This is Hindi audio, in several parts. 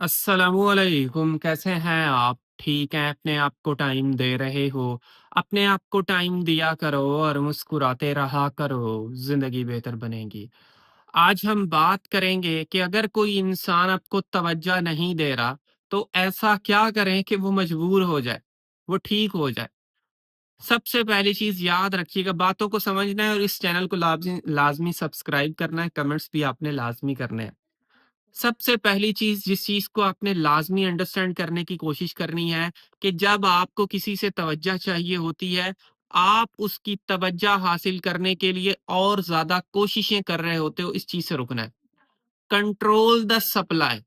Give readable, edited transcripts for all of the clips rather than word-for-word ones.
अस्सलामुअलैकुम, कैसे हैं आप? ठीक हैं, अपने आप को टाइम दे रहे हो? अपने आप को टाइम दिया करो और मुस्कुराते रहा करो, ज़िंदगी बेहतर बनेगी। आज हम बात करेंगे कि अगर कोई इंसान आपको तवज्जो नहीं दे रहा, तो ऐसा क्या करें कि वो मजबूर हो जाए, वो ठीक हो जाए। सबसे पहली चीज़ याद रखिएगा, बातों को समझना है और इस चैनल को लाज़मी लाज़मी सब्सक्राइब करना है, कमेंट्स भी आपने लाज़मी करने हैं। सबसे पहली चीज़ जिस चीज़ को आपने लाज़मी अंडरस्टैंड करने की कोशिश करनी है कि जब आपको किसी से तवज्जो चाहिए होती है, आप उसकी तवज्जो हासिल करने के लिए और ज़्यादा कोशिशें कर रहे होते हो, इस चीज़ से रुकना है। Control the supply.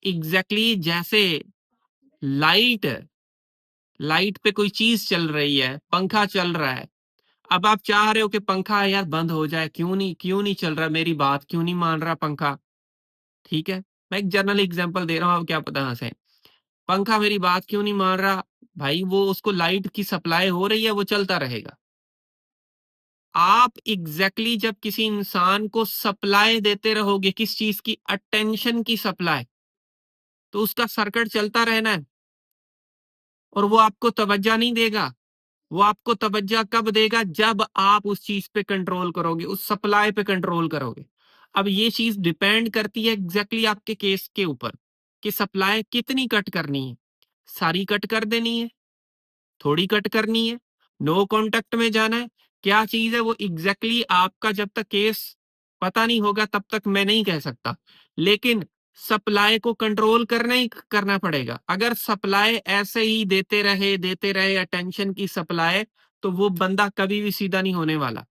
एग्ज़ैक्टली जैसे लाइट लाइट पे कोई चीज़ चल रही है, पंखा चल रहा है। अब आप चाह रहे हो कि पंखा यार बंद हो जाए, क्यों नहीं चल रहा, मेरी बात क्यों नहीं मान रहा पंखा? ठीक है? मैं एक जनरल एग्ज़ाम्पल दे रहा हूँ, आप क्या पता हँसे। पंखा मेरी बात क्यों नहीं मान रहा? भाई वो उसको लाइट की सप्लाई हो रही है, वो चलता रहेगा। आप एग्ज़ैक्टली जब किसी इंसान को सप्लाई देते रहोगे, किस चीज़ की? अटेंशन की सप्लाई, तो उसका सर्किट चलता रहना है और वो आपको तवज्जो नहीं देगा। वो आपको तवज्जो कब देगा? जब आप उस चीज़ पे कंट्रोल करोगे, उस सप्लाई पे कंट्रोल करोगे। अब ये चीज़ डिपेंड करती है एग्ज़ैक्टली आपके केस के ऊपर कि सप्लाई कितनी कट करनी है। सारी कट कर देनी है? थोड़ी कट करनी है, नो कॉन्टैक्ट में जाना है, क्या चीज़ है वो एग्ज़ैक्टली आपका जब तक केस पता नहीं होगा तब तक मैं नहीं कह सकता। लेकिन सप्लाई को कंट्रोल करना ही करना पड़ेगा। अगर सप्लाई ऐसे ही देते रहे अटेंशन की सप्लाई, तो वो बंदा कभी भी सीधा नहीं होने वाला।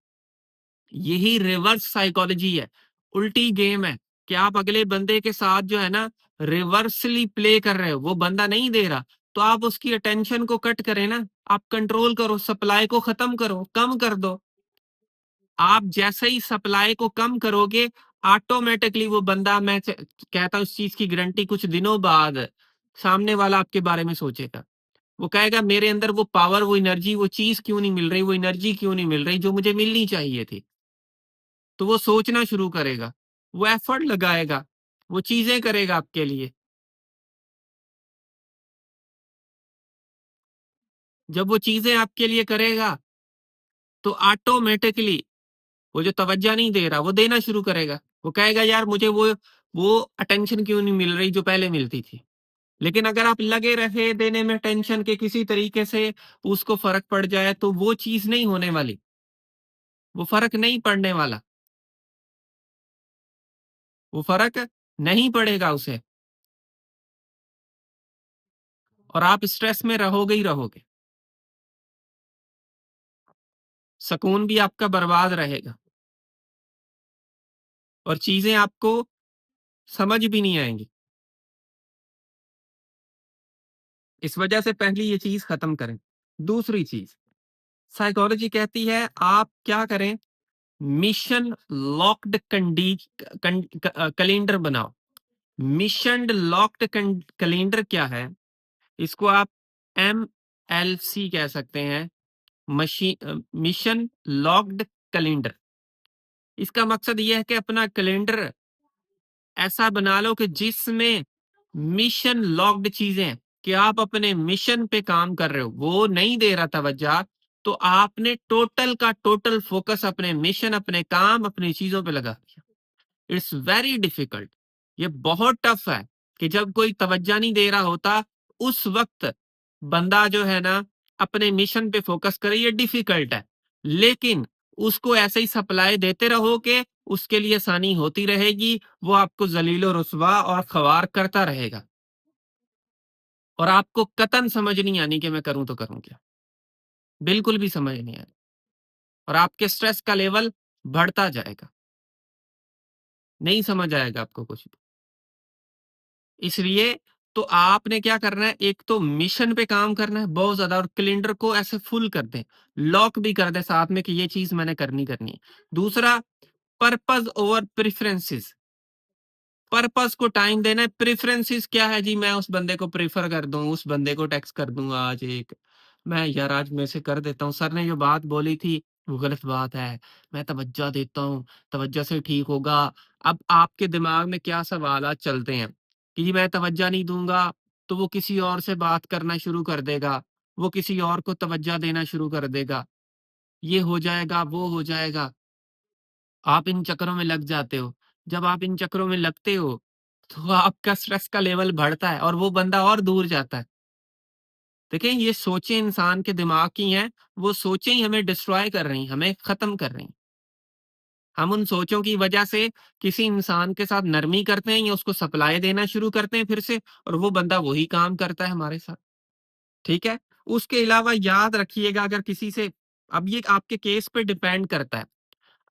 यही रिवर्स साइकोलॉजी है, उल्टी गेम है कि आप अगले बंदे के साथ जो है ना रिवर्सली प्ले कर रहे हो, वो बंदा नहीं दे रहा, तो आप उसकी अटेंशन को कट करें ना, आप कंट्रोल करो, सप्लाई को खत्म करो, कम कर दो। आप जैसे ही सप्लाई को कम करोगे, ऑटोमेटिकली वो बंदा कहता हूँ इस चीज़ की गारंटी कुछ दिनों बाद सामने वाला आपके बारे में सोचेगा। वो कहेगा मेरे अंदर वो पावर, वो एनर्जी, वो चीज़ क्यों नहीं मिल रही, वो एनर्जी क्यों नहीं मिल रही जो मुझे मिलनी चाहिए थी। तो वो सोचना शुरू करेगा, वो एफर्ट लगाएगा, वो चीज़ें करेगा आपके लिए। जब वो चीज़ें आपके लिए करेगा, तो ऑटोमैटिकली वो जो तवज्जो नहीं दे रहा, वो देना शुरू करेगा। वो कहेगा यार मुझे वो अटेंशन क्यों नहीं मिल रही जो पहले मिलती थी। लेकिन अगर आप लगे रहे देने में टेंशन के किसी तरीके से उसको फ़र्क पड़ जाए, तो वो चीज़ नहीं होने वाली, वो फ़र्क नहीं पड़ने वाला, वो फ़र्क नहीं पड़ेगा उसे और आप स्ट्रेस में रहोगे ही रहोगे। सुकून भी आपका बर्बाद रहेगा और चीज़ें आपको समझ भी नहीं आएँगी। इस वजह से पहली ये चीज़ खत्म करें। दूसरी चीज़, साइकोलॉजी कहती है आप क्या करें, मिशन लॉक्ड कैलेंडर बनाओ। मिशन लॉक्ड कैलेंडर क्या है? इसको आप MLC कह सकते हैं, मिशन लॉक्ड कैलेंडर। इसका मकसद ये है कि अपना कैलेंडर ऐसा बना लो कि जिसमें मिशन लॉक्ड चीजें हैं, कि आप अपने मिशन पे काम कर रहे हो, वो नहीं दे रहा तवज्जो, तो आपने टोटल का टोटल फोकस अपने मिशन, अपने काम, अपनी चीजों पे लगा दिया। इट्स वेरी डिफिकल्ट, ये बहुत टफ है कि जब कोई तवज्जो नहीं दे रहा होता, उस वक्त बंदा जो है ना अपने मिशन पे फोकस करे, ये डिफिकल्ट है। लेकिन उसको ऐसे ही सप्लाई देते रहोगे, उसके लिए आसानी होती रहेगी, वो आपको जलील और रुसवा और ख़वार करता रहेगा और आपको कतन समझ नहीं आनी कि मैं करूँ तो करूँ क्या? बिल्कुल भी समझ नहीं आनी और आपके स्ट्रेस का लेवल बढ़ता जाएगा, नहीं समझ आएगा आपको कुछ भी। इसलिए तो आपने क्या करना है, एक तो मिशन पे काम करना है बहुत ज़्यादा और कैलेंडर को ऐसे फुल कर दें, लॉक भी कर दें साथ में कि ये चीज़ मैंने करनी है। दूसरा, पर्पज़ ओवर प्रेफ़रेंसेस। पर्पस को टाइम देना है, प्रेफ़रेंसेस क्या है जी, मैं उस बंदे को प्रेफ़र कर दूँ, उस बंदे को टेक्स्ट कर दूँगा आज एक, मैं यार आज मैं इसे कर देता हूँ, सर ने जो बात बोली थी, वो गलत बात है, मैं तवज्जो देता हूँ, तवज्जो से ठीक होगा। अब आपके दिमाग में क्या सवालात चलते हैं? कि जी मैं तवज्जो नहीं दूँगा, तो वो किसी और से बात करना शुरू कर देगा, वो किसी और को तवज्जो देना शुरू कर देगा, ये हो जाएगा, वो हो जाएगा। आप इन चक्करों में लग जाते हो। जब आप इन चक्करों में लगते हो, तो आपका स्ट्रेस का लेवल बढ़ता है और वो बंदा और दूर जाता है। देखिए, ये सोचें इंसान के दिमाग की हैं, वो सोचें ही हमें डिस्ट्रॉय कर रही हैं, हमें ख़त्म कर रही हैं। हम उन सोचों की वजह से किसी इंसान के साथ नरमी करते हैं या उसको सप्लाई देना शुरू करते हैं फिर से और वो बंदा वही काम करता है हमारे साथ, ठीक है? उसके अलावा याद रखिएगा अगर किसी से अब ये आपके केस पे डिपेंड करता है।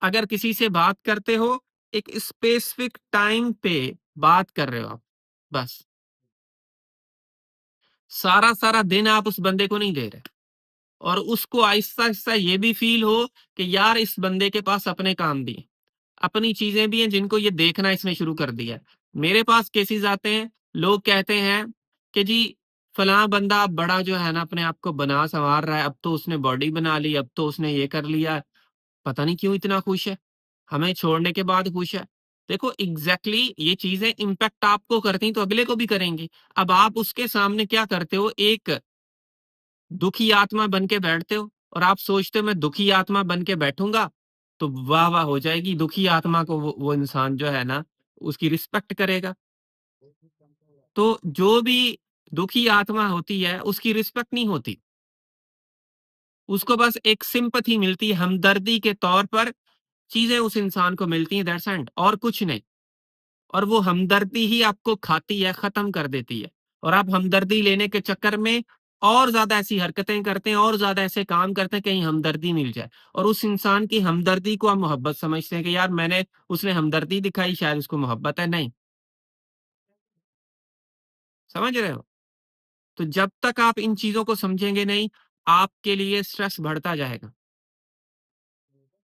अगर किसी से बात करते हो, एक स्पेसिफिक टाइम पे बात कर रहे हो आप, बस। सारा-सारा दिन आप उस बंदे को नहीं दे रहे और उसको आहिस्ता-आहिस्ता ये भी फ़ील हो कि यार इस बंदे के पास अपने काम भी हैं, अपनी चीज़ें भी हैं जिनको ये देखना इसने शुरू कर दिया है। मेरे पास केसेज़ आते हैं, लोग कहते हैं कि जी फलाँ बंदा अब बड़ा जो है ना अपने आप को बना-संवार रहा है, अब तो उसने बॉडी बना ली, अब तो उसने ये कर लिया, पता नहीं क्यों इतना खुश है? हमें छोड़ने के बाद खुश है। देखो एग्ज़ैक्टली ये चीज़ें इम्पैक्ट आपको करती हैं तो अगले को भी करेंगी। अब आप उसके सामने क्या करते हो, एक दुखी आत्मा बन के बैठते हो और आप सोचते हो मैं दुखी आत्मा बन के बैठूँगा, तो वाह-वाह हो जाएगी, दुखी आत्मा को वो इंसान जो है ना, उसकी रिस्पेक्ट करेगा। तो जो भी दुखी आत्मा होती है, उसकी रिस्पेक्ट नहीं होती। उसको बस एक सिम्पैथी मिलती है, हमदर्दी के तौर पर चीज़ें उस इंसान को मिलती हैं दैट्स एंड और कुछ नहीं। और वो हमदर्दी ही आपको खाती है, ख़त्म कर देती है। और आप हमदर्दी लेने के चक्कर में और ज़्यादा ऐसी हरकतें करते हैं और ज़्यादा ऐसे काम करते हैं कहीं हमदर्दी मिल जाए। और उस इंसान की हमदर्दी को आप मोहब्बत समझते हैं कि यार मैंने उसने हमदर्दी दिखाई शायद उसको मोहब्बत है, नहीं। समझ रहे हो? तो जब तक आप इन चीज़ों को समझेंगे नहीं, आपके लिए स्ट्रेस बढ़ता जाएगा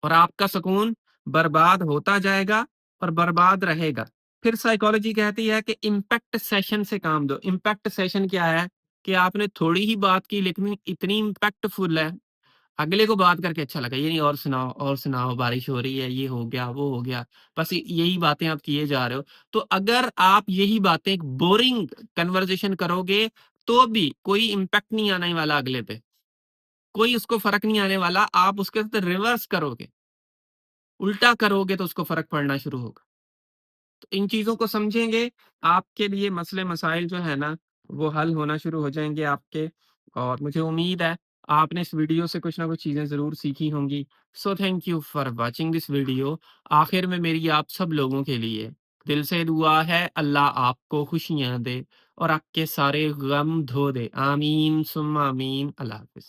और आपका सुकून बर्बाद होता जाएगा और बर्बाद रहेगा। फिर साइकोलॉजी कहती है कि इम्पैक्ट सेशन से काम दो। इम्पैक्ट सेशन क्या है कि आपने थोड़ी ही बात की लेकिन इतनी इम्पैक्टफुल है, अगले को बात करके अच्छा लगा, ये नहीं और सुनाओ बारिश हो रही है, ये हो गया, वो हो गया। बस यही बातें आप किए जा रहे हो। तो अगर आप यही बातें एक बोरिंग कन्वर्सेशन करोगे, तो भी कोई इम्पैक्ट नहीं आने वाला अगले पे। कोई उसको फ़र्क नहीं आने वाला, आप उसके साथ रिवर्स करोगे, उल्टा करोगे तो उसको फ़र्क पड़ना शुरू होगा। तो इन चीज़ों को समझेंगे, आपके लिए मसले-मसाइल जो है ना, वो हल होना शुरू हो जाएँगे आपके और मुझे उम्मीद है, आपने इस वीडियो से कुछ ना कुछ चीज़ें ज़रूर सीखी होंगी। So thank you for watching this video. आखिर में मेरी आप सब लोगों के लिए दिल से दुआ है, अल्लाह आपको खुशियाँ दे और आपके सारे गम धो दे। आमीन सुम्मा आमीन। अल्लाह हाफ़िज़।